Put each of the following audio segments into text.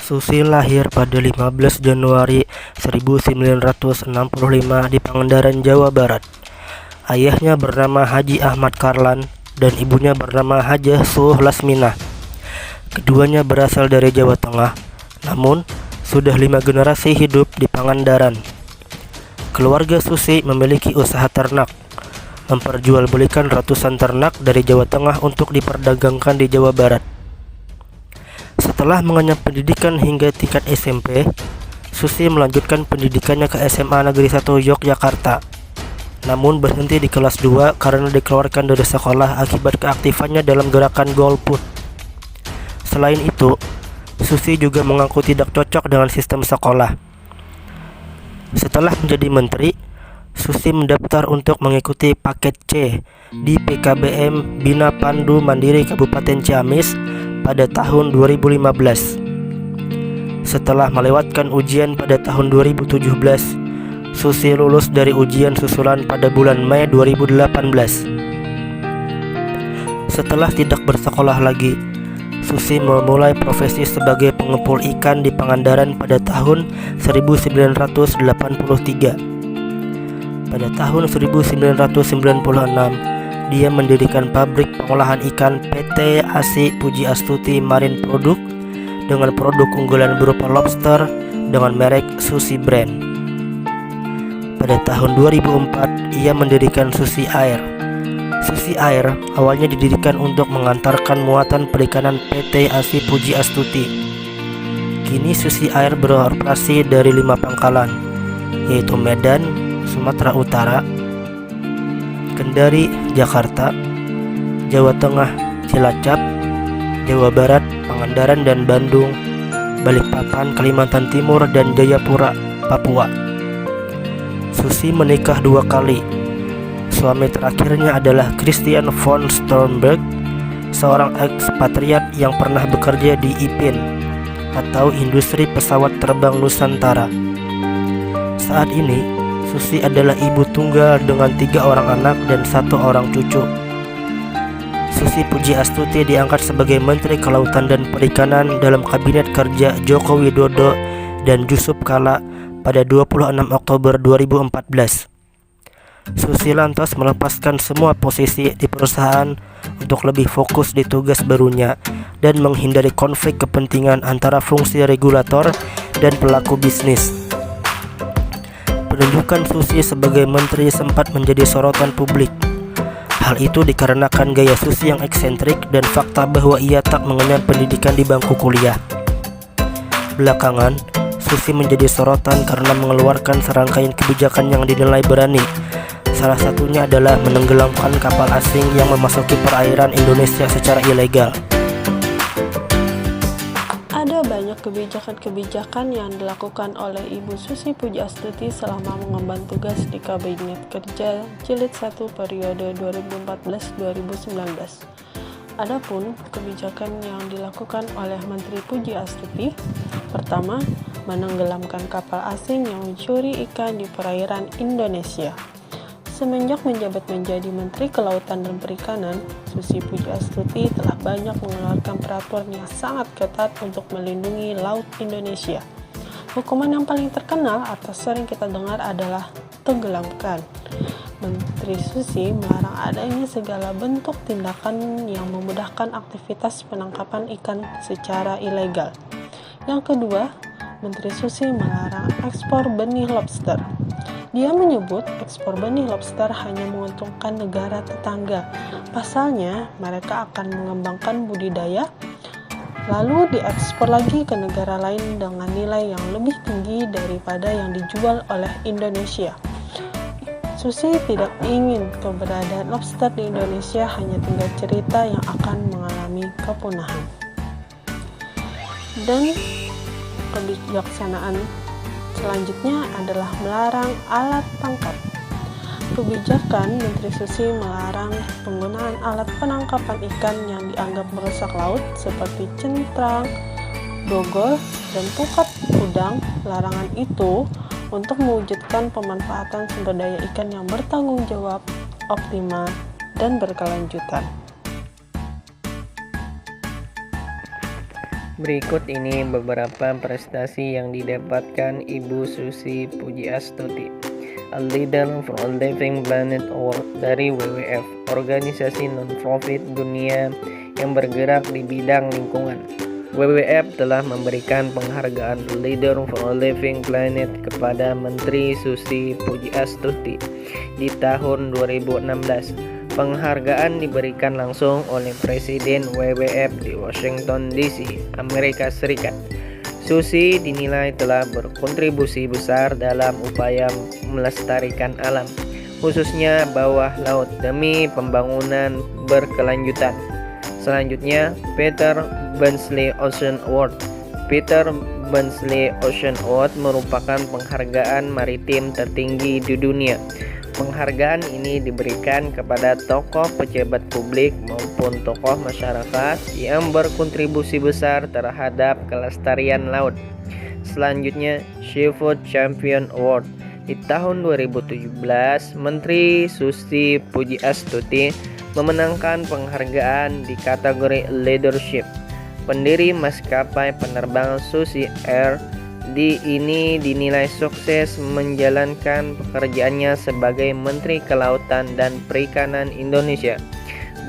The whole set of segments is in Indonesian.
Susi lahir pada 15 Januari 1965 di Pangandaran, Jawa Barat. Ayahnya bernama Haji Ahmad Karlan dan ibunya bernama Hajah Suh Lasminah. Keduanya berasal dari Jawa Tengah, namun sudah 5 generasi hidup di Pangandaran. Keluarga Susi memiliki usaha ternak, memperjualbelikan ratusan ternak dari Jawa Tengah untuk diperdagangkan di Jawa Barat. Setelah mengenyam pendidikan hingga tingkat SMP, Susi melanjutkan pendidikannya ke SMA Negeri 1 Yogyakarta, namun berhenti di kelas 2 karena dikeluarkan dari sekolah akibat keaktifannya dalam gerakan golput. Selain itu, Susi juga mengaku tidak cocok dengan sistem sekolah. Setelah menjadi menteri, Susi mendaftar untuk mengikuti paket C di PKBM Bina Pandu Mandiri Kabupaten Ciamis pada tahun 2015. Setelah melewatkan ujian pada tahun 2017, Susi lulus dari ujian susulan pada bulan Mei 2018. Setelah tidak bersekolah lagi, Susi memulai profesi sebagai pengepul ikan di Pangandaran pada tahun 1983. Pada tahun 1996, dia mendirikan pabrik pengolahan ikan PT ASI Puji Astuti Marine Product dengan produk unggulan berupa lobster dengan merek Susi Brand. Pada tahun 2004, ia mendirikan Susi Air. Susi Air awalnya didirikan untuk mengantarkan muatan perikanan PT ASI Puji Astuti. Kini Susi Air beroperasi dari 5 pangkalan, yaitu Medan, Sumatera Utara, Kendari, Jakarta, Jawa Tengah, Cilacap, Jawa Barat, Pangandaran dan Bandung, Balikpapan, Kalimantan Timur, dan Jayapura, Papua. Susi menikah 2 kali. Suami terakhirnya adalah Christian von Sternberg, seorang ekspatriat yang pernah bekerja di IPIN atau Industri Pesawat Terbang Nusantara. Saat ini, Susi adalah ibu tunggal dengan 3 orang anak dan 1 orang cucu. Susi Puji Astuti diangkat sebagai Menteri Kelautan dan Perikanan dalam Kabinet Kerja Joko Widodo dan Yusuf Kala pada 26 Oktober 2014. Susi lantas melepaskan semua posisi di perusahaan untuk lebih fokus di tugas barunya dan menghindari konflik kepentingan antara fungsi regulator dan pelaku bisnis. Penunjukan Susi sebagai menteri sempat menjadi sorotan publik. Hal itu dikarenakan gaya Susi yang eksentrik dan fakta bahwa ia tak mengenyam pendidikan di bangku kuliah. Belakangan, Susi menjadi sorotan karena mengeluarkan serangkaian kebijakan yang dinilai berani. Salah satunya adalah menenggelamkan kapal asing yang memasuki perairan Indonesia secara ilegal. Ada banyak kebijakan-kebijakan yang dilakukan oleh Ibu Susi Puji Astuti selama mengemban tugas di Kabinet Kerja Jilid 1 periode 2014-2019. Adapun kebijakan yang dilakukan oleh Menteri Puji Astuti, pertama, menenggelamkan kapal asing yang mencuri ikan di perairan Indonesia. Semenjak menjabat menjadi Menteri Kelautan dan Perikanan, Susi Puji Astuti telah banyak mengeluarkan peraturan yang sangat ketat untuk melindungi laut Indonesia. Hukuman yang paling terkenal atau sering kita dengar adalah tenggelamkan. Menteri Susi melarang adanya segala bentuk tindakan yang memudahkan aktivitas penangkapan ikan secara ilegal. Yang kedua, Menteri Susi melarang ekspor benih lobster. Dia menyebut ekspor benih lobster hanya menguntungkan negara tetangga. Pasalnya, mereka akan mengembangkan budidaya, lalu diekspor lagi ke negara lain dengan nilai yang lebih tinggi daripada yang dijual oleh Indonesia. Susi tidak ingin keberadaan lobster di Indonesia hanya tinggal cerita yang akan mengalami kepunahan. Dan kebijaksanaan selanjutnya adalah melarang alat tangkap. Kebijakan Menteri Susi melarang penggunaan alat penangkapan ikan yang dianggap merusak laut seperti centrang, dogol, dan pukat udang. Larangan itu untuk mewujudkan pemanfaatan sumber daya ikan yang bertanggung jawab, optimal, dan berkelanjutan. Berikut ini beberapa prestasi yang didapatkan Ibu Susi Pujiastuti. A Leader for a Living Planet Award dari WWF, organisasi non-profit dunia yang bergerak di bidang lingkungan. WWF telah memberikan penghargaan Leader for a Living Planet kepada Menteri Susi Pujiastuti di tahun 2016. Penghargaan diberikan langsung oleh Presiden WWF di Washington DC, Amerika Serikat. Susi dinilai telah berkontribusi besar dalam upaya melestarikan alam, khususnya bawah laut demi pembangunan berkelanjutan. Selanjutnya, Peter Beardsley Ocean Award. Peter Beardsley Ocean Award merupakan penghargaan maritim tertinggi di dunia. Penghargaan ini diberikan kepada tokoh pejabat publik maupun tokoh masyarakat yang berkontribusi besar terhadap kelestarian laut. Selanjutnya, Seafood Champion Award. Di tahun 2017, Menteri Susi Pujiastuti memenangkan penghargaan di kategori Leadership. Pendiri maskapai penerbangan Susi Air ini dinilai sukses menjalankan pekerjaannya sebagai Menteri Kelautan dan Perikanan Indonesia.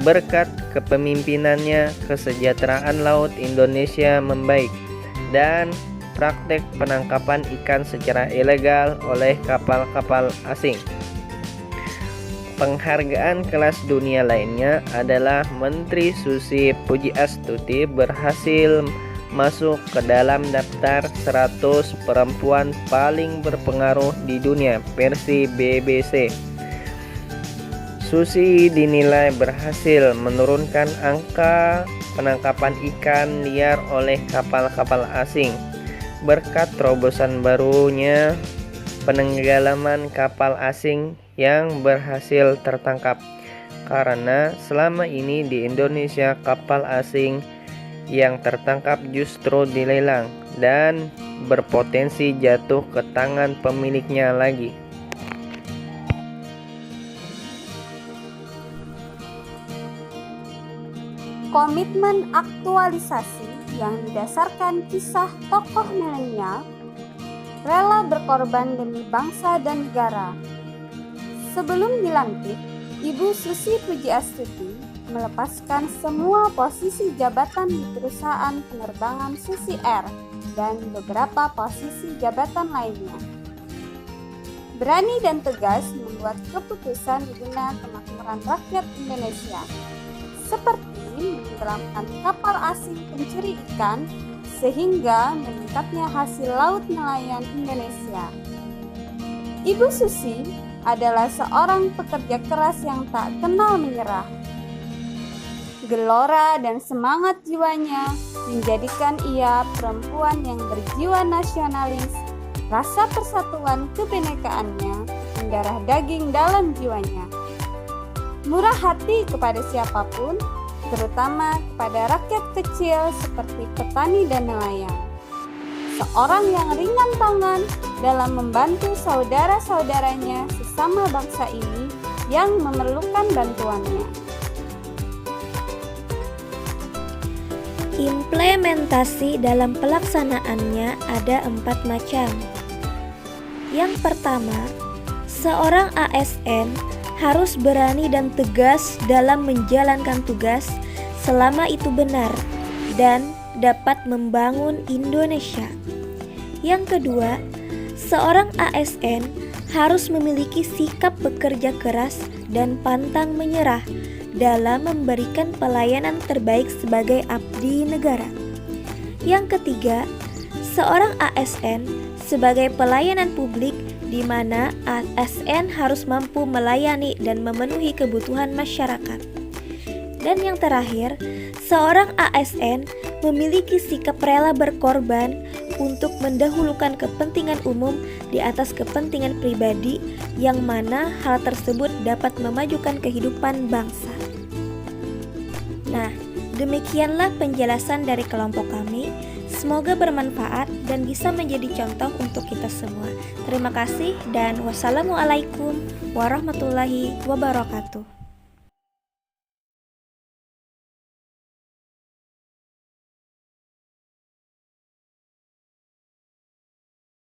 Berkat kepemimpinannya, kesejahteraan laut Indonesia membaik dan praktek penangkapan ikan secara ilegal oleh kapal-kapal asing. Penghargaan kelas dunia lainnya adalah Menteri Susi Pujiastuti berhasil masuk ke dalam daftar 100 perempuan paling berpengaruh di dunia versi BBC. Susi dinilai berhasil menurunkan angka penangkapan ikan liar oleh kapal-kapal asing. Berkat terobosan barunya, penenggelaman kapal asing yang berhasil tertangkap. Karena selama ini di Indonesia kapal asing yang tertangkap justru dilelang dan berpotensi jatuh ke tangan pemiliknya lagi. Komitmen aktualisasi yang didasarkan kisah tokoh milenial rela berkorban demi bangsa dan negara. Sebelum dilantik, Ibu Susi Pujiastuti melepaskan semua posisi jabatan di perusahaan penerbangan Susi Air dan beberapa posisi jabatan lainnya. Berani dan tegas membuat keputusan guna kemakmuran rakyat Indonesia, seperti menenggelamkan kapal asing pencuri ikan sehingga meningkatnya hasil laut nelayan Indonesia. Ibu Susi adalah seorang pekerja keras yang tak kenal menyerah. Gelora dan semangat jiwanya menjadikan ia perempuan yang berjiwa nasionalis, rasa persatuan kebinekaannya mendarah daging dalam jiwanya. Murah hati kepada siapapun, terutama kepada rakyat kecil seperti petani dan nelayan. Seorang yang ringan tangan dalam membantu saudara-saudaranya sesama bangsa ini yang memerlukan bantuannya. Implementasi dalam pelaksanaannya ada 4 macam. Yang pertama, seorang ASN harus berani dan tegas dalam menjalankan tugas selama itu benar dan dapat membangun Indonesia. Yang kedua, seorang ASN harus memiliki sikap bekerja keras dan pantang menyerah dalam memberikan pelayanan terbaik sebagai abdi negara. Yang ketiga, seorang ASN sebagai pelayanan publik di mana ASN harus mampu melayani dan memenuhi kebutuhan masyarakat. Dan yang terakhir, seorang ASN memiliki sikap rela berkorban untuk mendahulukan kepentingan umum di atas kepentingan pribadi, yang mana hal tersebut dapat memajukan kehidupan bangsa. Nah, demikianlah penjelasan dari kelompok kami. Semoga bermanfaat dan bisa menjadi contoh untuk kita semua. Terima kasih dan wassalamualaikum warahmatullahi wabarakatuh.